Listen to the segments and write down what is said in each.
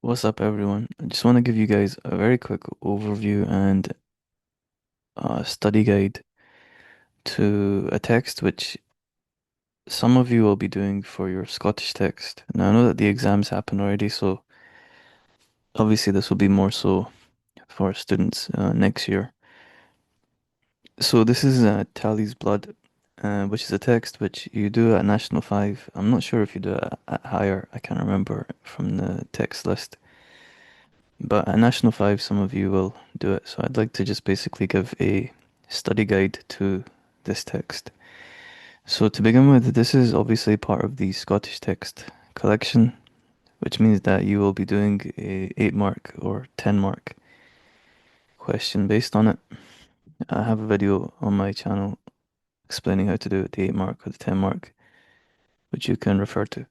What's up, everyone? I just want to give you guys a very quick overview and study guide to a text which some of you will be doing for your Scottish text. Now, I know that the exams happened already, so obviously this will be more so for students next year. So this is Tally's Blood, which is a text which you do at National 5. I'm not sure if you do it at higher, I can't remember from the text list. But at National 5, some of you will do it. So I'd like to just basically give a study guide to this text. So to begin with, this is obviously part of the Scottish text collection, which means that you will be doing a 8 mark or 10 mark question based on it. I have a video on my channel explaining how to do the 8 mark or the 10 mark, which you can refer to.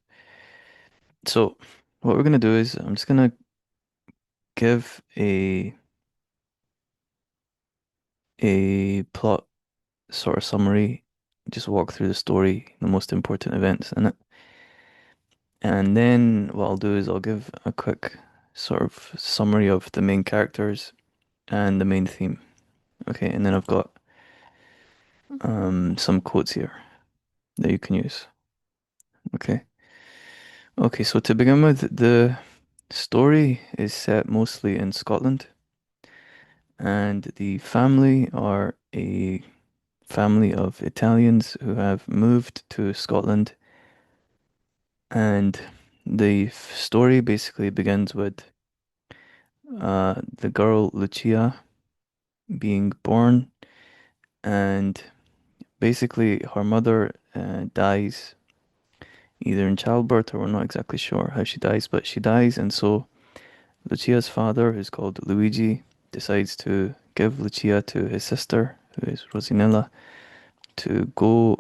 So what we're going to do is I'm just going to give a plot sort of summary, just walk through the story, the most important events in it. And then what I'll do is I'll give a quick sort of summary of the main characters and the main theme. Okay, and then I've got some quotes here that you can use. Okay. Okay, so to begin with, the story is set mostly in Scotland, and the family are a family of Italians who have moved to Scotland. And the story basically begins with the girl Lucia being born, and basically her mother dies either in childbirth, or we're not exactly sure how she dies, but she dies, and so Lucia's father, who's called Luigi, decides to give Lucia to his sister, who is Rosinella, to go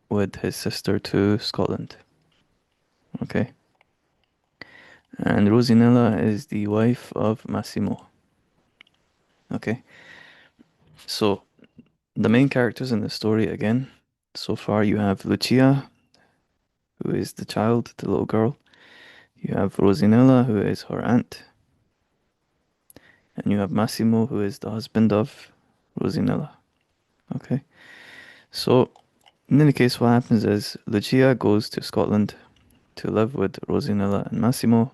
with his sister to Scotland. Okay. And Rosinella is the wife of Massimo. Okay. So the main characters in the story again, so far you have Lucia, who is the child, the little girl. You have Rosinella, who is her aunt. And you have Massimo, who is the husband of Rosinella. Okay. So, in any case, what happens is Lucia goes to Scotland to live with Rosinella and Massimo.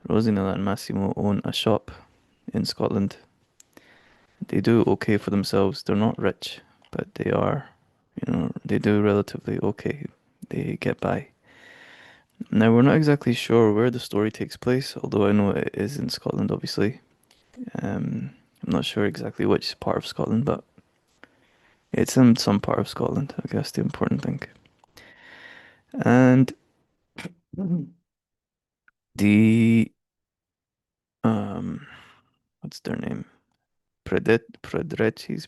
Rosinella and Massimo own a shop in Scotland. They do okay for themselves. They're not rich, but they are, they do relatively okay. They get by. Now, we're not exactly sure where the story takes place, although I know it is in Scotland, obviously. I'm not sure exactly which part of Scotland, but it's in some part of Scotland, I guess the important thing. And the um what's their name? Predrecis,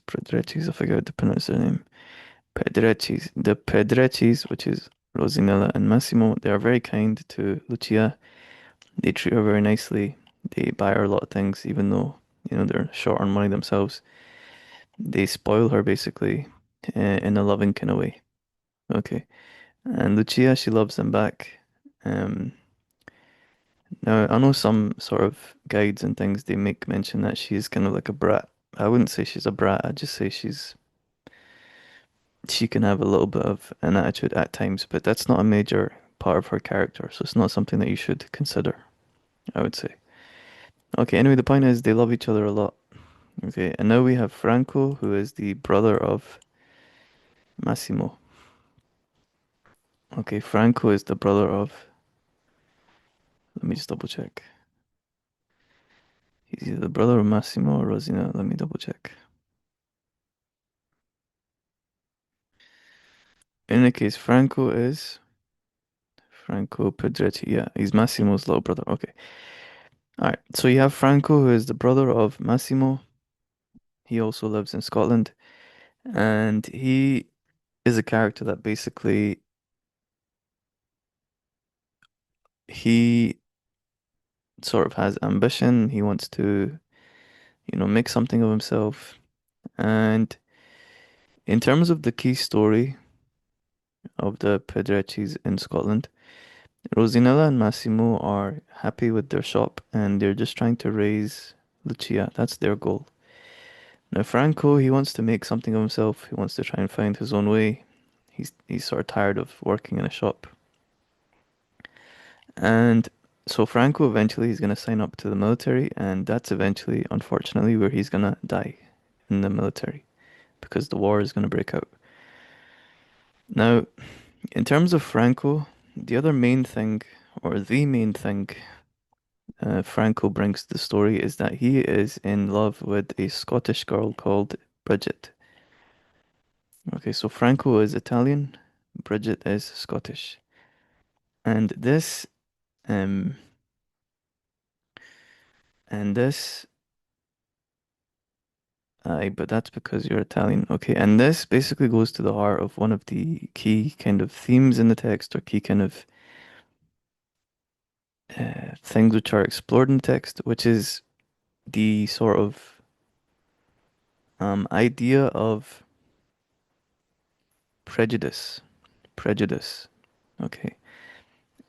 I forget how to pronounce their name. Pedrecis. The Pedrecis, which is Rosinella and Massimo, they are very kind to Lucia. They treat her very nicely. They buy her a lot of things, even though, they're short on money themselves. They spoil her basically in a loving kind of way. Okay. And Lucia, she loves them back. Um, Now, I know some sort of guides and things, they make mention that she's kind of like a brat. I wouldn't say she's a brat, I'd just say she can have a little bit of an attitude at times, but that's not a major part of her character, so it's not something that you should consider, I would say. Okay, anyway, the point is they love each other a lot. Okay, and now we have Franco, who is the brother of Massimo. Okay, Franco is the brother of, let me just double check. He's either the brother of Massimo or Rosina. Let me double check. In any case, Franco Pedretti. Yeah, he's Massimo's little brother. Okay. All right. So you have Franco, who is the brother of Massimo. He also lives in Scotland, and he is a character that basically he sort of has ambition. He wants to, make something of himself. And in terms of the key story of the Pedrettis in Scotland, Rosinella and Massimo are happy with their shop and they're just trying to raise Lucia. That's their goal. Now Franco, he wants to make something of himself. He wants to try and find his own way. He's sort of tired of working in a shop. And so Franco eventually he's gonna sign up to the military, and that's eventually, unfortunately, where he's gonna die in the military because the war is gonna break out. Now, in terms of Franco, the other main thing, or the main thing, Franco brings to the story is that he is in love with a Scottish girl called Bridget. Okay, so Franco is Italian, Bridget is Scottish, and um, this, but that's because you're Italian. Okay, and this basically goes to the heart of one of the key kind of themes in the text, or key kind of things which are explored in the text, which is the sort of idea of prejudice. Prejudice. Okay.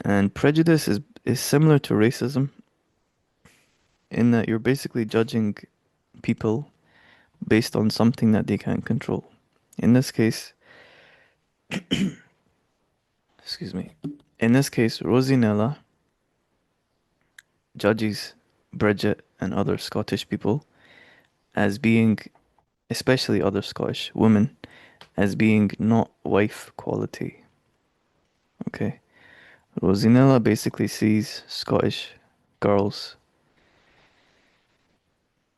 And prejudice is similar to racism in that you're basically judging people based on something that they can't control. In this case, excuse me. In this case, Rosinella judges Bridget and other Scottish people as being, especially other Scottish women, as being not wife quality. Okay. Rosinella basically sees Scottish girls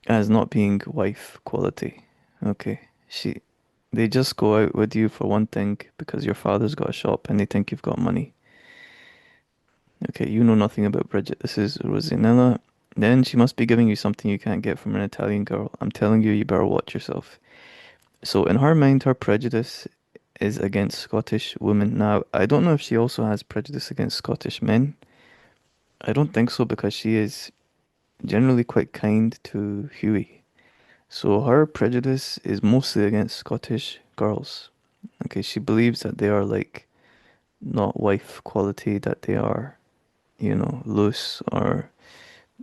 as not being wife quality. Okay. They just go out with you for one thing because your father's got a shop and they think you've got money. Okay, you know nothing about Bridget. This is Rosanella. Then she must be giving you something you can't get from an Italian girl. I'm telling you, you better watch yourself. So in her mind, her prejudice is against Scottish women. Now, I don't know if she also has prejudice against Scottish men. I don't think so because she is generally quite kind to Hughie. So her prejudice is mostly against Scottish girls. Okay, she believes that they are like not wife quality, that they are, loose, or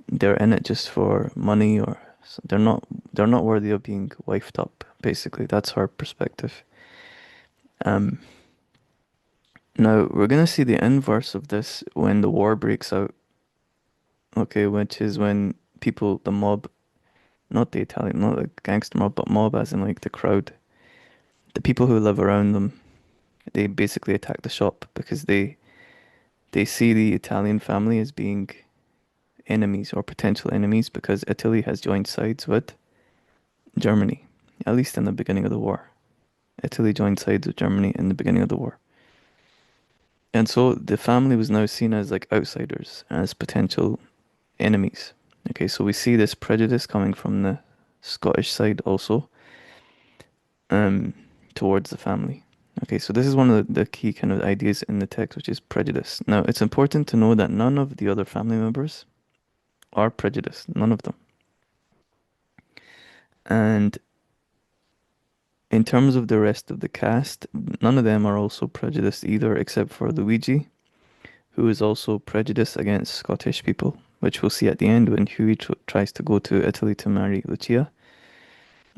they're in it just for money, or they're not worthy of being wifed up. Basically, that's her perspective. Um, Now we're gonna see the inverse of this when the war breaks out. Okay, which is when people, the mob, not the Italian, not the gangster mob, but mob as in like the crowd, the people who live around them, they basically attack the shop because they see the Italian family as being enemies or potential enemies because Italy has joined sides with Germany, at least in the beginning of the war. Italy joined sides with Germany in the beginning of the war. And so the family was now seen as like outsiders, as potential enemies. Okay, so we see this prejudice coming from the Scottish side also, um, towards the family. Okay, so this is one of the key kind of ideas in the text, which is prejudice. Now, it's important to know that none of the other family members are prejudiced, none of them. And in terms of the rest of the cast, none of them are also prejudiced either, except for Luigi, who is also prejudiced against Scottish people, which we'll see at the end when Hughie tries to go to Italy to marry Lucia.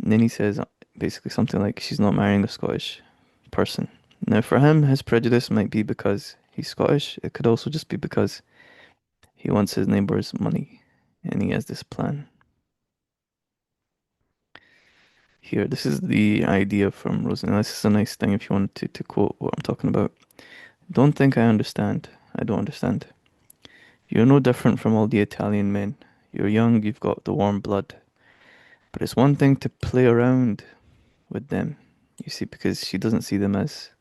And then he says basically something like she's not marrying a Scottish person. Now, for him, his prejudice might be because he's Scottish. It could also just be because he wants his neighbour's money and he has this plan. Here, this is the idea from Rosen. This is a nice thing if you want to quote what I'm talking about. Don't think I understand. I don't understand. You're no different from all the Italian men. You're young, you've got the warm blood. But it's one thing to play around with them, you see, because she doesn't see them as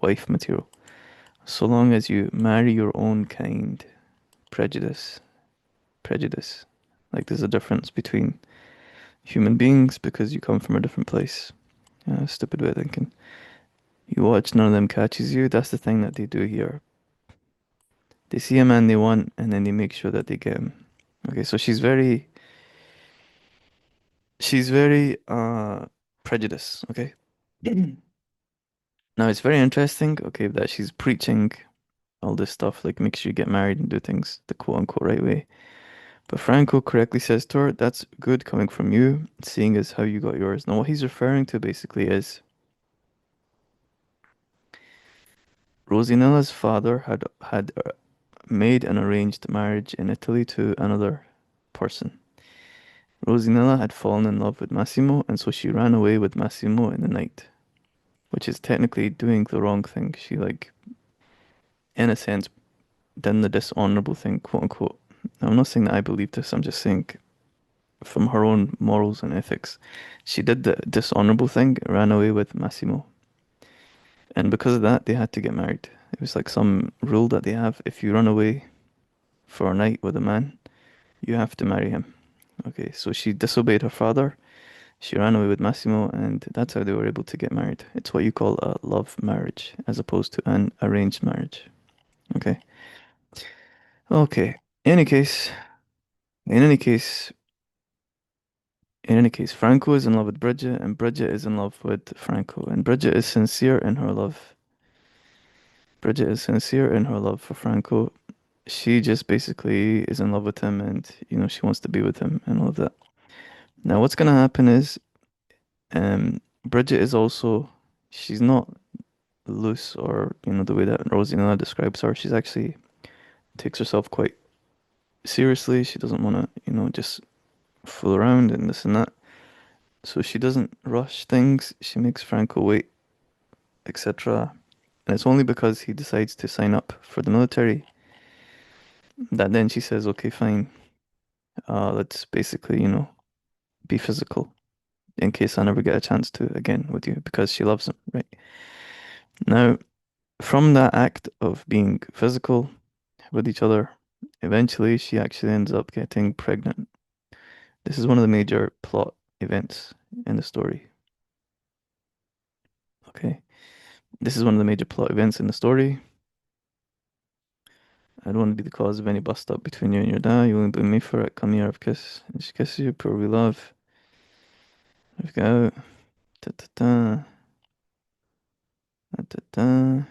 wife material. So long as you marry your own kind, prejudice, prejudice. Like there's a difference between human beings because you come from a different place. Stupid way of thinking. You watch, none of them catches you. That's the thing that they do here. They see a man they want and then they make sure that they get him. Okay, so she's very prejudiced, okay? Now it's very interesting, okay, that she's preaching all this stuff, like make sure you get married and do things the quote unquote right way. But Franco correctly says to her, that's good coming from you, seeing as how you got yours. Now, what he's referring to basically is Rosinella's father had made an arranged marriage in Italy to another person. Rosinella had fallen in love with Massimo, and so she ran away with Massimo in the night, which is technically doing the wrong thing. She, like, in a sense, done the dishonorable thing, quote unquote. Now, I'm not saying that I believe this, I'm just saying from her own morals and ethics. She did the dishonorable thing, ran away with Massimo. And because of that, they had to get married. It was like some rule that they have. If you run away for a night with a man, you have to marry him. Okay, so she disobeyed her father. She ran away with Massimo, and that's how they were able to get married. It's what you call a love marriage, as opposed to an arranged marriage. Okay. Okay. Any case, in any case, in any case, Franco is in love with Bridget, and Bridget is in love with Franco, and Bridget is sincere in her love. Bridget is sincere in her love for Franco. She just basically is in love with him, and she wants to be with him and all of that. Now, what's gonna happen is, Bridget is also, she's not loose or the way that Rosanna describes her. She's actually takes herself quite seriously. She doesn't want to just fool around and this and that. So she doesn't rush things. She makes Franco wait, etc. And it's only because he decides to sign up for the military that then she says, okay, fine, let's basically be physical in case I never get a chance to again with you, because she loves him, right? Now, from that act of being physical with each other, eventually she actually ends up getting pregnant. This is one of the major plot events in the story. Okay. This is one of the major plot events in the story. I don't want to be the cause of any bust up between you and your dad. You won't blame me for it. Come here, I've kissed. And she kisses you, poor wee love. I've got out. Da da da. Da da da.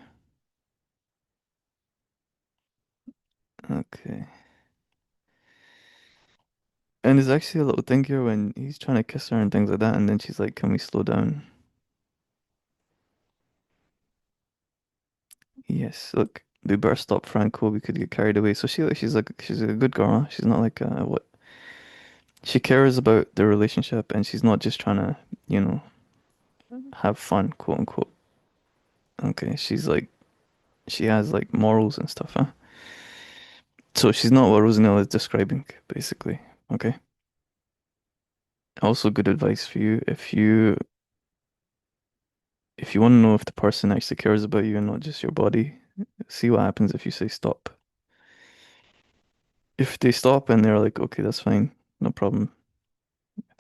Okay. And there's actually a little thing here when he's trying to kiss her and things like that, and then she's like, can we slow down? Yes, look, we better stop Franco. We could get carried away. So she's a good girl. Huh? She's not like what she cares about the relationship, and she's not just trying to, you know, have fun, quote unquote. Okay, she has like morals and stuff, huh? So she's not what Rosanelle is describing, basically. Okay. Also, good advice for you if you want to know if the person actually cares about you and not just your body. See what happens if you say stop. If they stop and they're like, okay, that's fine, no problem,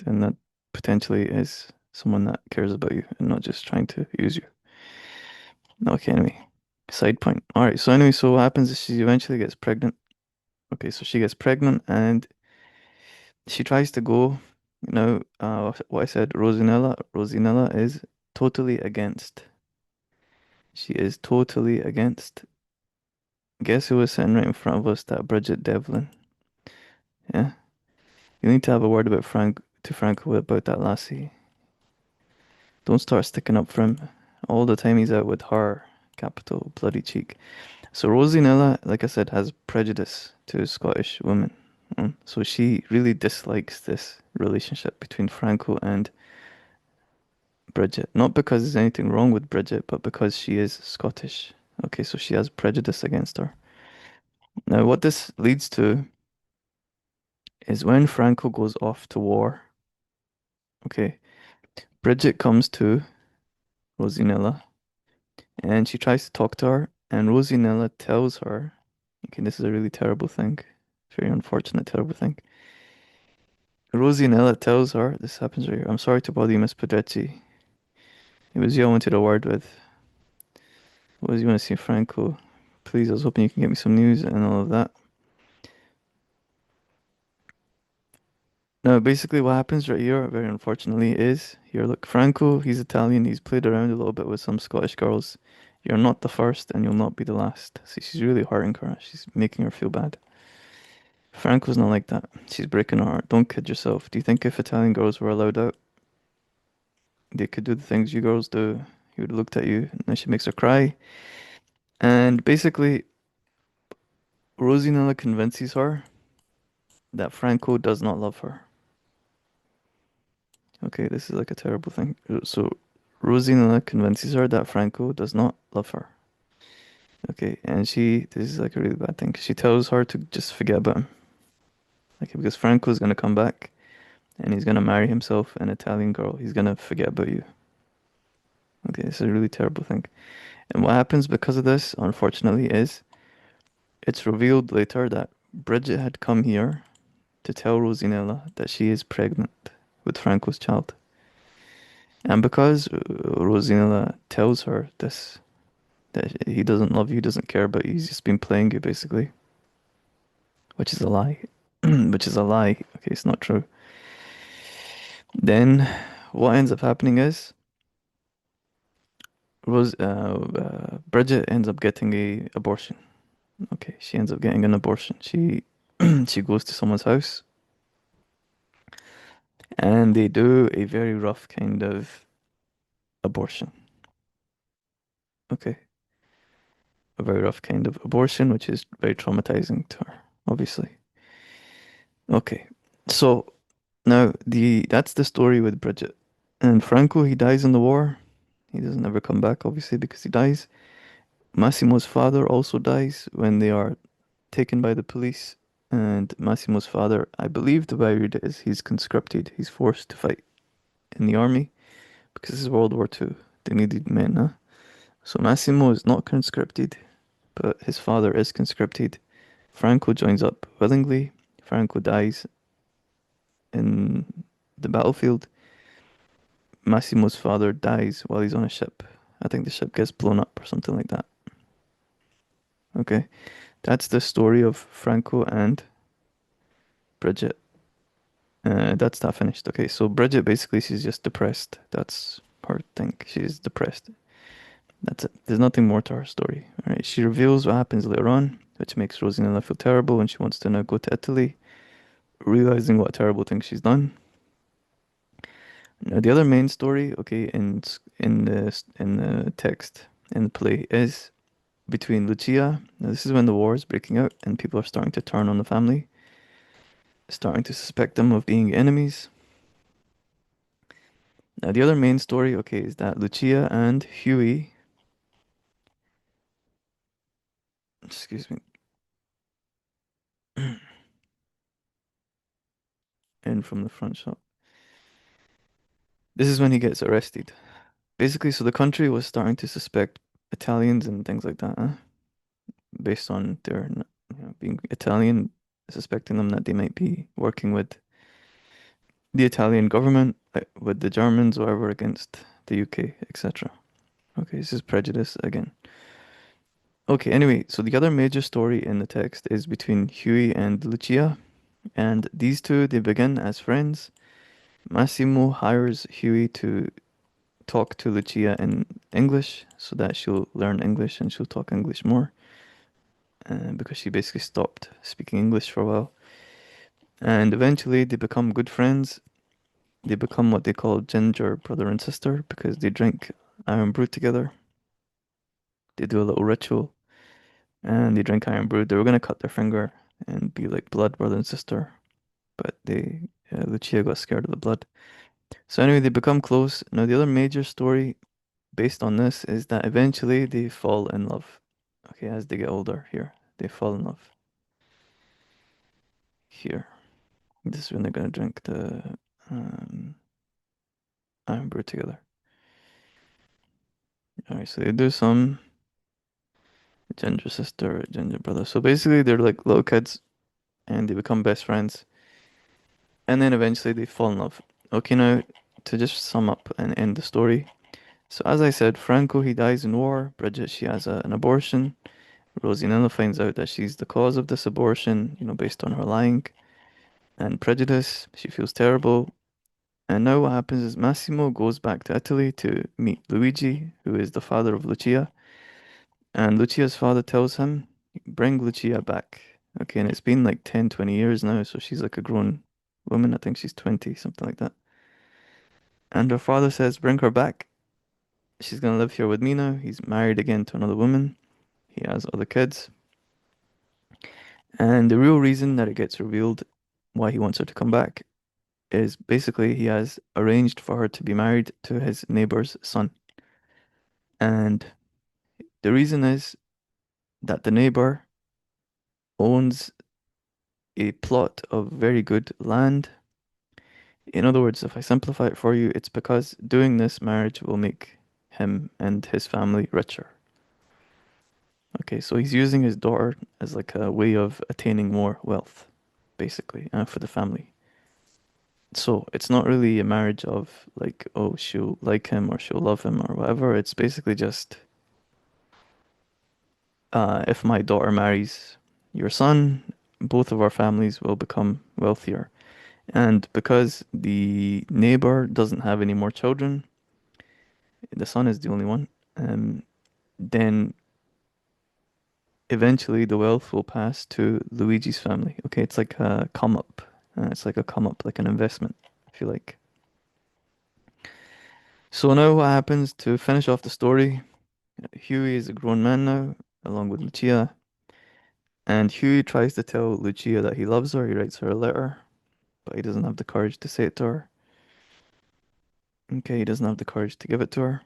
then that potentially is someone that cares about you and not just trying to use you. Okay, anyway, side point. All right, so anyway, so what happens is she eventually gets pregnant. Okay, so she gets pregnant and she tries to go. What I said, Rosinella is totally against. She is totally against. Guess who was sitting right in front of us? That Bridget Devlin. Yeah, you need to have a word about Franco about that lassie. Don't start sticking up for him all the time he's out with her, capital bloody cheek. So Rosinella, like I said, has prejudice to Scottish women. So she really dislikes this relationship between Franco and Bridget. Not because there's anything wrong with Bridget, but because she is Scottish. Okay, so she has prejudice against her. Now, what this leads to is when Franco goes off to war, okay, Bridget comes to Rosinella and she tries to talk to her, and Rosinella tells her, okay, this is a really terrible thing, very unfortunate, terrible thing. Rosinella tells her, this happens right here, I'm sorry to bother you, Miss Pedretti. It was you I wanted a word with. What was you want to see, Franco? Please, I was hoping you can get me some news and all of that. Now, basically, what happens right here, very unfortunately, is here, look, Franco, he's Italian, he's played around a little bit with some Scottish girls, You're not the first and you'll not be the last. See, she's really hurting her. She's making her feel bad. Franco's not like that. She's breaking her heart. Don't kid yourself. Do you think if Italian girls were allowed out, they could do the things you girls do? He would have looked at you and then she makes her cry. And basically, Rosinella convinces her that Franco does not love her. Okay, this is like a terrible thing. So, Rosinella convinces her that Franco does not love her. Okay, and this is like a really bad thing. She tells her to just forget about him. Like, because Franco's gonna come back and he's gonna marry himself an Italian girl. He's gonna forget about you. Okay, this is a really terrible thing. And what happens because of this, unfortunately, is it's revealed later that Bridget had come here to tell Rosinella that she is pregnant with Franco's child. And because Rosinella tells her this, that he doesn't love you, doesn't care about you, he's just been playing you basically, which is a lie. Which is a lie. Okay, it's not true. Then what ends up happening is Bridget ends up getting a abortion. Okay, she ends up getting an abortion. She she goes to someone's house and they do a very rough kind of abortion. Okay, a very rough kind of abortion, which is very traumatizing to her, obviously. Okay, so now the that's the story with Bridget. And Franco, he dies in the war. He doesn't ever come back, obviously, because he dies. Massimo's father also dies when they are taken by the police. And Massimo's father, I believe the way I read it is he's conscripted. He's forced to fight in the army because this is World War II. They needed men, huh? So Massimo is not conscripted, but his father is conscripted. Franco joins up willingly. Franco dies in the battlefield. Massimo's father dies while he's on a ship. I think the ship gets blown up or something like that. Okay, that's the story of Franco and Bridget. That's that finished. Okay, so Bridget basically she's just depressed. That's her thing. She's depressed. That's it. There's nothing more to her story. All right. She reveals what happens later on, which makes Rosanella feel terrible, and she wants to now go to Italy, realizing what a terrible thing she's done. Now, the other main story, okay, in the text in the play is between Lucia. Now, this is when the war is breaking out, and people are starting to turn on the family, starting to suspect them of being enemies. Now, the other main story, okay, is that Lucia and Hughie, excuse me, in from the front shop. This is when he gets arrested. Basically, so the country was starting to suspect Italians and things like that, based on their, being Italian, suspecting them that they might be working with the Italian government, with the Germans, or whatever, against the UK, etc. Okay, this is prejudice again. Okay, anyway, so the other major story in the text is between Hughie and Lucia, and these two, they begin as friends. Massimo hires Hughie to talk to Lucia in English so that she'll learn English and she'll talk English more. Because she basically stopped speaking English for a while. And eventually they become good friends. They become what they call ginger brother and sister because they drink iron brew together. They do a little ritual and they drink iron brew. They were gonna cut their finger and be like blood brother and sister, but Lucia got scared of the blood. So anyway, they become close. Now the other major story based on this is that eventually they fall in love. Okay, as they get older here, they fall in love here. This is when they're gonna drink the um, iron brew together. Alright, so they do some ginger sister, ginger brother. So basically, they're like little kids, and they become best friends, and then eventually they fall in love. Okay, now to just sum up and end the story. So as I said, Franco he dies in war. Bridget she has an abortion. Rosinella finds out that she's the cause of this abortion, based on her lying and prejudice. She feels terrible. And now what happens is Massimo goes back to Italy to meet Luigi, who is the father of Lucia. And Lucia's father tells him, bring Lucia back. Okay, and it's been like 10, 20 years now, so she's like a grown woman. I think she's 20, something like that. And her father says, bring her back. She's gonna live here with me now. He's married again to another woman. He has other kids. And the real reason that it gets revealed why he wants her to come back is basically he has arranged for her to be married to his neighbor's son. And the reason is that the neighbor owns a plot of very good land. In other words, if I simplify it for you, it's because doing this marriage will make him and his family richer. Okay, so he's using his daughter as like a way of attaining more wealth, basically, for the family. So it's not really a marriage of like, oh, she'll like him or she'll love him or whatever. It's basically just, if my daughter marries your son, both of our families will become wealthier. And because the neighbor doesn't have any more children, the son is the only one, then eventually the wealth will pass to Luigi's family. Okay, it's like a come up. It's like a come up, like an investment, if you like. So now what happens to finish off the story? Hughie is a grown man now, along with Lucia, and Hughie tries to tell Lucia that he loves her. He writes her a letter, but he doesn't have the courage to say it to her. Okay, he doesn't have the courage to give it to her,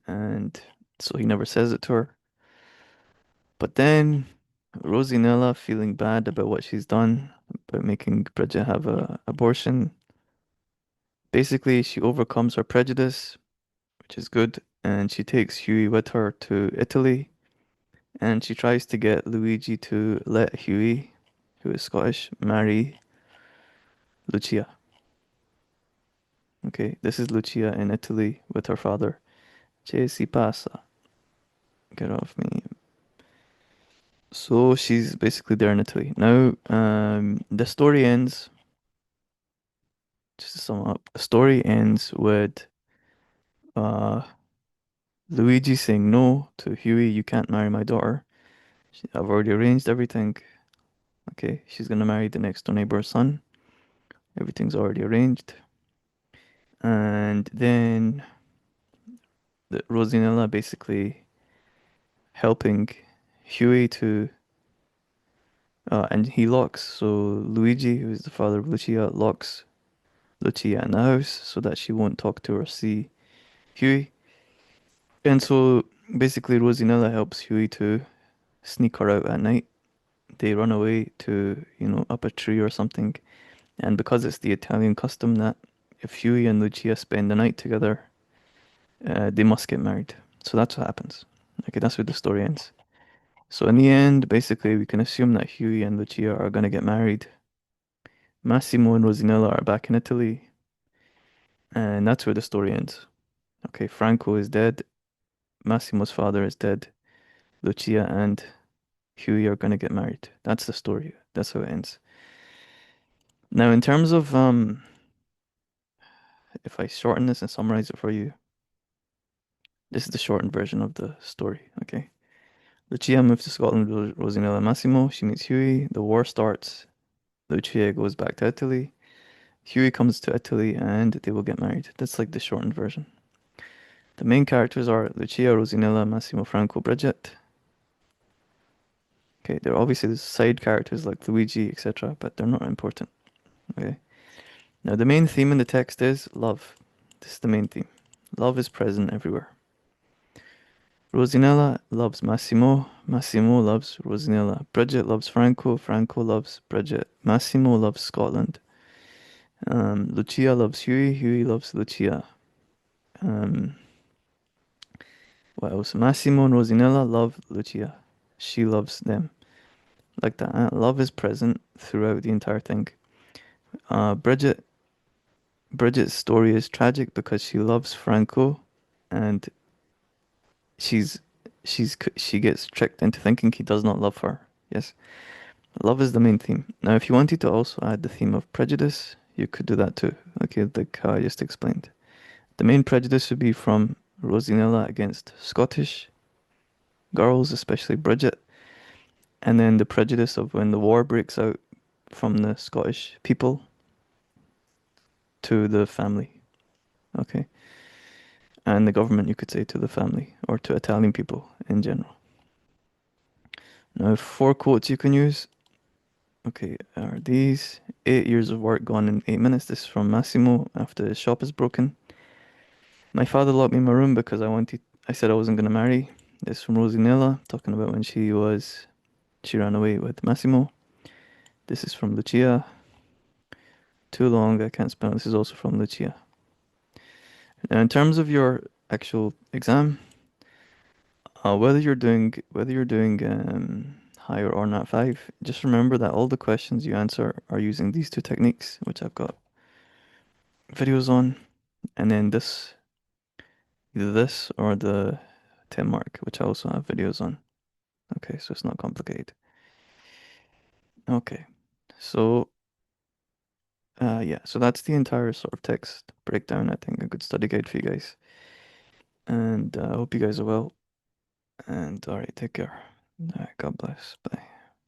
and so he never says it to her. But then Rosinella, feeling bad about what she's done, about making Bridget have a abortion, basically she overcomes her prejudice, which is good, and she takes Hughie with her to Italy, and she tries to get Luigi to let Hughie, who is Scottish, marry Lucia. Okay, this is Lucia in Italy with her father. Che si pasa? Get off me. So she's basically there in Italy. Now, the story ends, just to sum up, the story ends with uh Luigi saying no to Hughie, you can't marry my daughter. I've already arranged everything. Okay, she's gonna marry the next door neighbor's son. Everything's already arranged. And then Rosinella basically helping Hughie to and he locks, so Luigi, who is the father of Lucia, locks Lucia in the house so that she won't talk to or see Hughie. And so basically Rosinella helps Hughie to sneak her out at night. They run away to, up a tree or something. And because it's the Italian custom that if Hughie and Lucia spend the night together, they must get married. So that's what happens. Okay, that's where the story ends. So in the end, basically, we can assume that Hughie and Lucia are gonna get married. Massimo and Rosinella are back in Italy, and that's where the story ends. Okay, Franco is dead. Massimo's father is dead. Lucia and Hughie are gonna get married. That's the story. That's how it ends. Now, in terms of if I shorten this and summarize it for you, this is the shortened version of the story. Okay, Lucia moves to Scotland with Rosanella and Massimo. She meets Hughie. The war starts. Lucia goes back to Italy. Hughie comes to Italy and they will get married. That's like the shortened version. The main characters are Lucia, Rosanella, Massimo, Franco, Bridget. Okay, there are obviously the side characters like Luigi, etc., but they're not important. Okay. Now the main theme in the text is love. This is the main theme. Love is present everywhere. Rosinella loves Massimo. Massimo loves Rosinella. Bridget loves Franco. Franco loves Bridget. Massimo loves Scotland. Lucia loves Hughie. Hughie loves Lucia. Um, what else? Massimo and Rosinella love Lucia. She loves them. Like that. Love is present throughout the entire thing. Bridget. Bridget's story is tragic because she loves Franco, and she's she gets tricked into thinking he does not love her. Yes. Love is the main theme. Now, if you wanted to also add the theme of prejudice, you could do that too. Okay, like how I just explained. The main prejudice would be from Rosinella against Scottish. girls, especially Bridget, and then the prejudice of when the war breaks out from the Scottish people to the family. Okay. And the government, you could say, to the family or to Italian people in general. Now, four quotes you can use. Okay, are these 8 years of work gone in 8 minutes? This is from Massimo after his shop is broken. My father locked me in my room because I said I wasn't gonna marry. This is from Rosie Nella, talking about when she ran away with Massimo. This is from Lucia. Too long, I can't spell. This is also from Lucia. Now, in terms of your actual exam, whether you're doing higher or Nat5, just remember that all the questions you answer are using these two techniques, which I've got videos on, and then either this or the 10 mark, which I also have videos on. Okay, so it's not complicated. Okay, so yeah, so that's the entire sort of text breakdown. I think a good study guide for you guys, and I hope you guys are well. And all right, take care. All right, God bless. Bye.